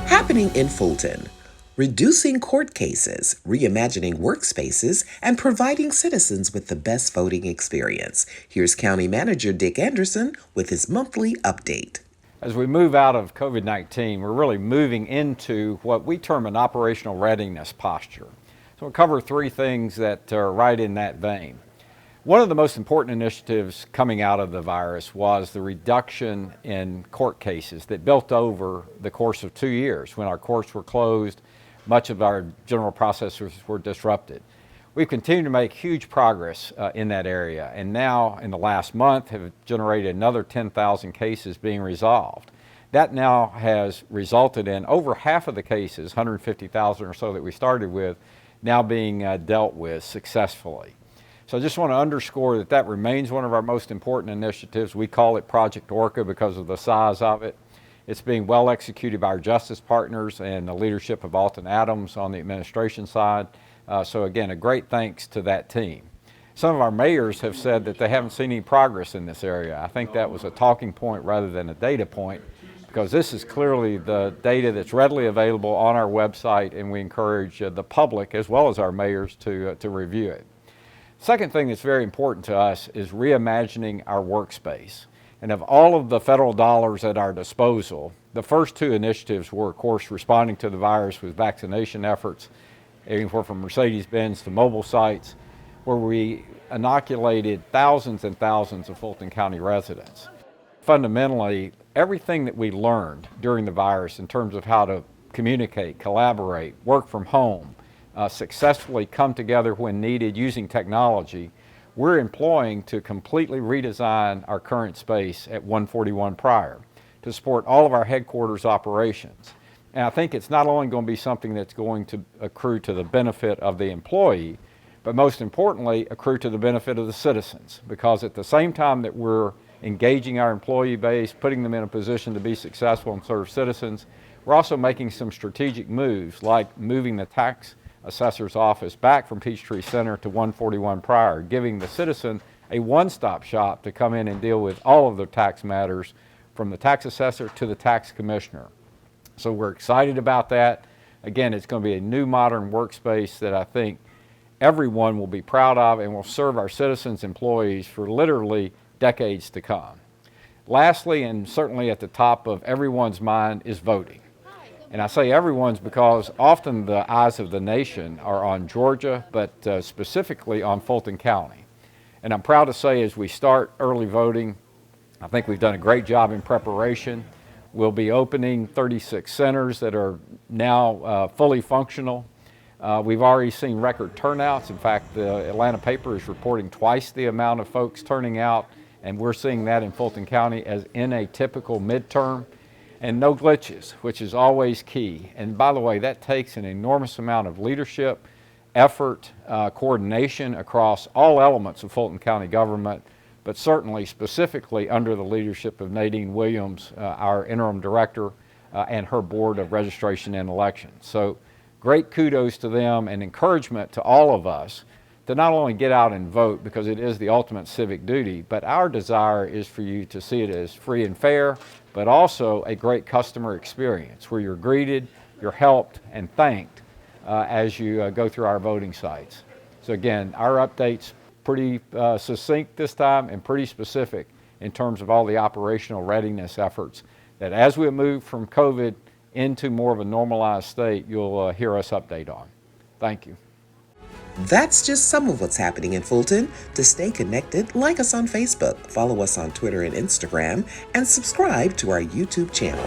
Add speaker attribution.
Speaker 1: Happening in Fulton. Reducing court cases, reimagining workspaces, and providing citizens with the best voting experience. Here's County Manager Dick Anderson with his monthly update.
Speaker 2: As we move out of COVID-19, we're really moving into what we term an operational readiness posture. So we'll cover three things that are right in that vein. One of the most important initiatives coming out of the virus was the reduction in court cases that built over the course of 2 years. When our courts were closed, much of our general processes were disrupted. We've continued to make huge progress in that area, and now in the last month have generated another 10,000 cases being resolved. That now has resulted in over half of the cases, 150,000 or so that we started with, now being dealt with successfully. So I just want to underscore that that remains one of our most important initiatives. We call it Project Orca because of the size of it. It's being well executed by our justice partners and the leadership of Alton Adams on the administration side. So again, a great thanks to that team. Some of our mayors have said that they haven't seen any progress in this area. I think that was a talking point rather than a data point, because this is clearly the data that's readily available on our website, and we encourage the public as well as our mayors to review it. Second thing that's very important to us is reimagining our workspace. And of all of the federal dollars at our disposal, the first two initiatives were, of course, responding to the virus with vaccination efforts, anywhere from Mercedes-Benz to mobile sites, where we inoculated thousands and thousands of Fulton County residents. Fundamentally, everything that we learned during the virus in terms of how to communicate, collaborate, work from home, successfully come together when needed using technology, we're employing to completely redesign our current space at 141 Pryor to support all of our headquarters operations. And I think it's not only going to be something that's going to accrue to the benefit of the employee, but most importantly, accrue to the benefit of the citizens, because at the same time that we're engaging our employee base, putting them in a position to be successful and serve citizens, we're also making some strategic moves, like moving the tax assessor's office back from Peachtree Center to 141 Pryor, giving the citizen a one-stop shop to come in and deal with all of their tax matters, from the tax assessor to the tax commissioner. So we're excited about that. Again, it's going to be a new modern workspace that I think everyone will be proud of and will serve our citizens, employees for literally decades to come. Lastly, and certainly at the top of everyone's mind, is voting. And I say everyone's because often the eyes of the nation are on Georgia, but specifically on Fulton County. And I'm proud to say, as we start early voting, I think we've done a great job in preparation. We'll be opening 36 centers that are now fully functional. We've already seen record turnouts. In fact, the Atlanta paper is reporting twice the amount of folks turning out, and we're seeing that in Fulton County as in a typical midterm. And no glitches, which is always key. And by the way, that takes an enormous amount of leadership, effort, coordination across all elements of Fulton County government, but certainly specifically under the leadership of Nadine Williams, our interim director, and her board of registration and elections. So great kudos to them and encouragement to all of us to not only get out and vote, because it is the ultimate civic duty, but our desire is for you to see it as free and fair, but also a great customer experience where you're greeted, you're helped, and thanked as you go through our voting sites. So again, our update's pretty succinct this time and pretty specific in terms of all the operational readiness efforts that as we move from COVID into more of a normalized state, you'll hear us update on. Thank you.
Speaker 1: That's just some of what's happening in Fulton. To stay connected, like us on Facebook, follow us on Twitter and Instagram, and subscribe to our YouTube channel.